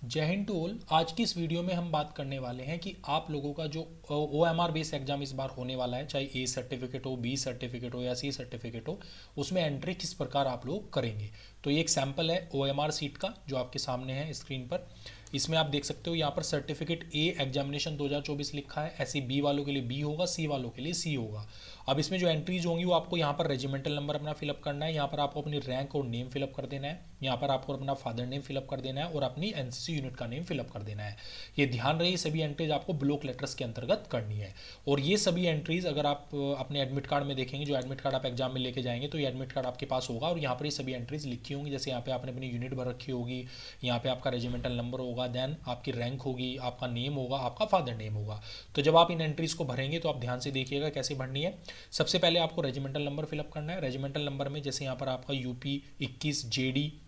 जय Hind to all. आज की इस वीडियो में हम बात करने वाले हैं कि आप लोगों का जो OMR बेस एग्जाम इस बार होने वाला है, चाहे ए सर्टिफिकेट हो, बी सर्टिफिकेट हो या सी सर्टिफिकेट हो, उसमें एंट्री किस प्रकार आप लोग करेंगे। तो ये एक सैम्पल है OMR सीट का जो आपके सामने है स्क्रीन पर। इसमें आप देख सकते हो यहाँ पर सर्टिफिकेट ए एग्जामिनेशन 2024 लिखा है। ऐसे बी वालों के लिए बी होगा, सी वालों के लिए सी होगा। अब इसमें जो एंट्रीज होंगी वो आपको यहाँ पर रेजिमेंटल नंबर अपना फिलअप करना है, यहाँ पर आपको अपनी रैंक और नेम फिलअप कर देना है, यहाँ पर आपको अपना फादर नेम फिलअप कर देना है और अपनी एनसीसी यूनिट का नेम फिलअप कर देना है। ये ध्यान रहे, सभी एंट्रीज आपको ब्लॉक लेटर्स के अंतर्गत करनी है। और ये सभी एंट्रीज अगर आप अपने एडमिट कार्ड में देखेंगे, जो एडमिट कार्ड आप एग्जाम में लेके जाएंगे तो ये एडमिट कार्ड आपके पास होगा और यहाँ पर ये सभी एंट्रीज लिखी होंगी। जैसे यहाँ पे आपने अपनी यूनिट भर रखी होगी, यहाँ पे आपका रेजिमेंटल नंबर होगा, देन आपकी रैंक होगी, आपका नेम होगा, आपका फादर नेम होगा। तो जब आप इन एंट्रीज को भरेंगे तो आप ध्यान से देखिएगा कैसे भरनी है। सबसे पहले आपको रेजिमेंटल नंबर फिलअप करना है। रेजिमेंटल नंबर में जैसे यहाँ पर आपका यूपी 21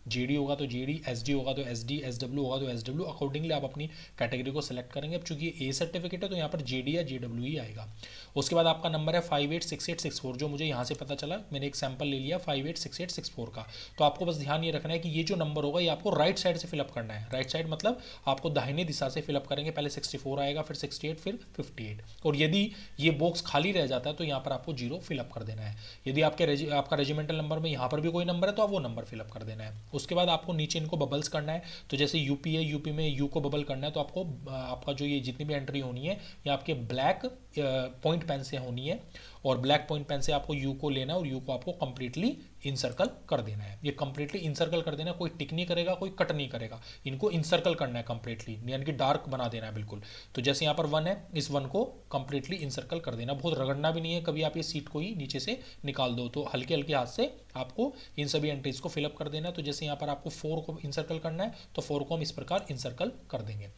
जेडी होगा तो जेडी, एसडी होगा तो एसडी, एसडब्ल्यू होगा तो एसडब्ल्यू, अकॉर्डिंगली आप अपनी कैटेगरी को सेलेक्ट करेंगे। अब चूंकि ए सर्टिफिकेट है तो यहाँ पर जेडी या जेडब्ल्यू ही आएगा। उसके बाद आपका नंबर है 586864, जो मुझे यहाँ से पता चला, मैंने एक सैंपल ले लिया 586864 का। तो आपको बस ध्यान ये रखना है कि ये जो नंबर होगा ये आपको राइट साइड से फिलअप करना है। राइट साइड मतलब आपको दाहिने दिशा से फिलअप करेंगे। पहले 64 आएगा, फिर 68, फिर 58। और यदि ये बॉक्स खाली रह जाता है तो यहाँ पर आपको 0 फिलअप कर देना है। यदि आपका रेजिमेंटल नंबर में यहाँ पर भी कोई नंबर है तो आप वो नंबर फिलअप कर देना है। उसके बाद आपको नीचे इनको बबल्स करना है। तो जैसे यूपी है, यूपी में यू को बबल करना है तो आपको आपका जो ये जितनी भी एंट्री होनी है ये आपके ब्लैक पॉइंट पेन से होनी है। और ब्लैक पॉइंट पेन से आपको यू को लेना है और यू को आपको कंप्लीटली इंसर्कल कर देना है। ये कंप्लीटली इंसर्कल कर देना है, कोई टिक नहीं करेगा, कोई कट नहीं करेगा, इनको इंसर्कल करना है कंप्लीटली, यानी कि डार्क बना देना है बिल्कुल। तो जैसे यहाँ पर 1 है, इस 1 को कंप्लीटली इंसर्कल कर देना। बहुत रगड़ना भी नहीं है, कभी आप ये सीट को ही नीचे से निकाल दो तो हल्के हल्के हाथ से आपको इन सभी एंट्रीज को फिलअप कर देना है। तो जैसे यहाँ पर आपको 4 को इंसर्कल करना है तो 4 को हम इस प्रकार इंसर्कल कर देंगे।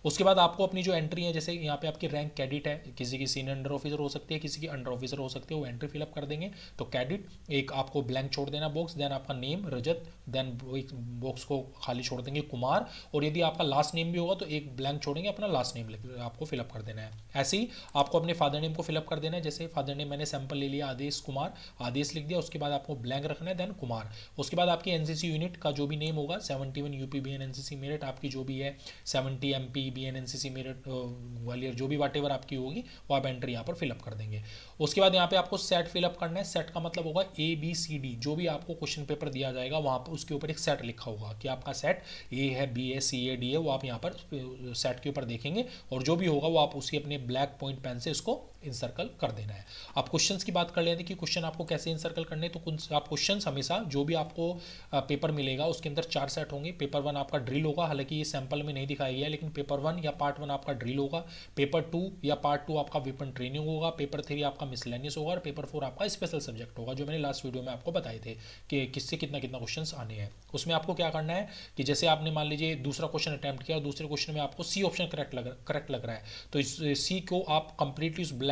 उसके बाद आपको अपनी जो एंट्री है, जैसे यहाँ पे आपकी रैंक कैडिट है, किसी की सीनियर अंडर ऑफिसर हो सकती है, किसी की अंडर ऑफिसर हो सकती है, वो एंट्री फिलअप कर देंगे। तो कैडिट एक आपको ब्लैंक छोड़ देना बॉक्स, देन आपका नेम रजत, देन एक बॉक्स को खाली छोड़ देंगे कुमार, और यदि आपका लास्ट नेम भी होगा तो एक ब्लैंक छोड़ेंगे, अपना लास्ट नेम आपको फिलअप कर देना है। ऐसे ही आपको अपने फादर नेम को फिलअप कर देना है। जैसे फादर नेम मैंने सैंपल ले लिया आदेश कुमार, आदेश लिख दिया, उसके बाद आपको ब्लैंक रखना है, देन कुमार। उसके बाद आपकी एनसीसी यूनिट का जो भी नेम होगा, 71 यूपी बीएन एनसीसी मेरठ आपकी जो भी है, 70 MP BN NCC Meerut Gwalior, जो भी वाटेवर आपकी होगी वो आप एंट्री यहाँ पर फिलअप कर देंगे। उसके बाद यहाँ पे आपको सेट फिलअप करना है। सेट का मतलब होगा ABCD, जो भी आपको क्वेश्चन पेपर दिया जाएगा वहाँ पर उसके ऊपर एक सेट लिखा होगा कि आपका सेट ए है, बी है, सी है, डी है, वो आप यहाँ पर सेट के ऊपर देखेंगे और जो भी होगा वो आप उसी अपने ब्लैक पॉइंट पेन से इसको इंसर्कल कर देना है। आप क्वेश्चंस की बात कर लेते हैं कि क्वेश्चन आपको कैसे इंसर्कल करने हैं। तो आप क्वेश्चंस हमेशा जो भी आपको पेपर मिलेगा उसके अंदर 4 सेट होंगे। पेपर 1 आपका ड्रिल होगा, हालांकि ये सैंपल में नहीं दिखाया गया है, लेकिन पेपर 1 या पार्ट 1 आपका ड्रिल होगा, पेपर 2 या पार्ट 2 आपका वेपन ट्रेनिंग होगा, पेपर 3 आपका मिसलेनियस होगा और पेपर 4 आपका स्पेशल सब्जेक्ट होगा, जो मैंने लास्ट वीडियो में आपको बताए थे कि किससे कितना कितना क्वेश्चन आने हैं। उसमें आपको क्या करना है कि जैसे आपने मान लीजिए दूसरा क्वेश्चन अटैम्प्ट किया और दूसरे क्वेश्चन में आपको सी ऑप्शन करेक्ट लग रहा है, तो इस सी को आप कंप्लीटली उस ब्लैक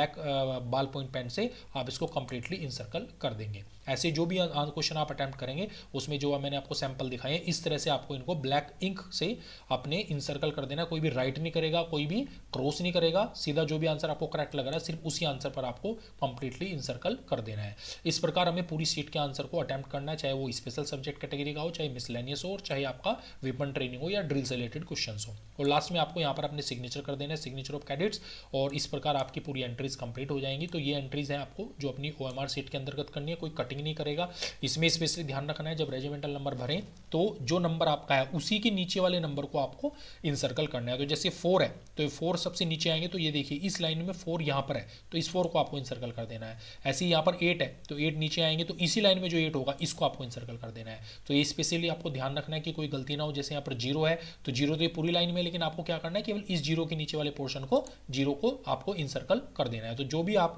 बाल पॉइंट पेन से आप इसको कंप्लीटली इंसर्कल कर देंगे। ऐसे जो भी क्वेश्चन आप अटैम्प्ट करेंगे उसमें जो मैंने आपको सैंपल दिखाए हैं इस तरह से आपको इनको ब्लैक इंक से अपने इंसर्कल कर देना। कोई भी राइट नहीं करेगा, कोई भी क्रॉस नहीं करेगा, सीधा जो भी आंसर आपको करेक्ट लग रहा है सिर्फ उसी आंसर पर आपको कंप्लीटली इंसर्कल कर देना है। इस प्रकार हमें पूरी सीट के आंसर को अटैम्प्ट करना है, चाहे वो स्पेशल सब्जेक्ट कैटेगरी का हो, चाहे मिसलेनियस हो, और चाहे आपका वेपन ट्रेनिंग हो या ड्रिल से रिलेटेड क्वेश्चन हो। और लास्ट में आपको यहाँ पर अपने सिग्नेचर कर देना है, सिग्नेचर ऑफ कैडेट्स, और इस प्रकार आपकी पूरी एंट्रीज कंप्लीट हो जाएंगी। तो ये एंट्रीज हैं आपको जो अपनी OMR सीट के अंतर्गत करनी है, कोई कटिंग नहीं करेगा। इसमें स्पेशली ध्यान रखना है जब रेजिमेंटल नंबर भरें तो जो नंबर आपका है उसी के नीचे वाले नंबर को आपको इंसर्कल करना है। तो जैसे 4 है तो 4 सबसे नीचे आएंगे, तो ये देखिए इस लाइन में 4 यहाँ पर है तो इस 4 को आपको इंसर्कल कर देना है। ऐसे ही यहाँ पर 8 है तो 8 नीचे आएंगे, तो इसी लाइन में जो 8 होगा इसको आपको इंसर्कल कर देना है। तो ये स्पेशली आपको ध्यान रखना है कि कोई गलती ना हो। जैसे यहाँ पर 0 है तो 0 तो ये पूरी लाइन में, लेकिन आपको क्या करना है केवल इस 0 के नीचे वाले पोर्शन को 0 को आपको इंसर्कल कर देना है। तो जो भी आप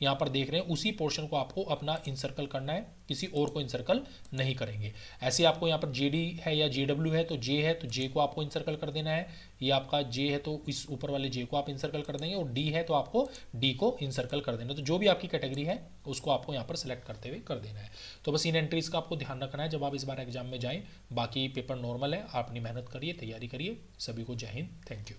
यहाँ पर देख रहे हैं उसी पोर्शन को आपको अपना इंसर्कल करना है, किसी और को इंसर्कल नहीं करेंगे। ऐसे आपको यहाँ पर जेडी है या जेडब्ल्यू है तो जे है तो जे को आपको इंसर्कल कर देना है। ये आपका जे है तो इस ऊपर वाले जे को आप इंसर्कल कर देंगे, और डी है तो आपको डी को इंसर्कल कर देना। तो जो भी आपकी कैटेगरी है उसको आपको यहाँ पर सेलेक्ट करते हुए कर देना है। तो बस इन एंट्रीज का आपको ध्यान रखना है जब आप इस बार एग्जाम में जाएं। बाकी पेपर नॉर्मल है, आप अपनी मेहनत करिए, तैयारी करिए। सभी को जय हिंद, थैंक यू।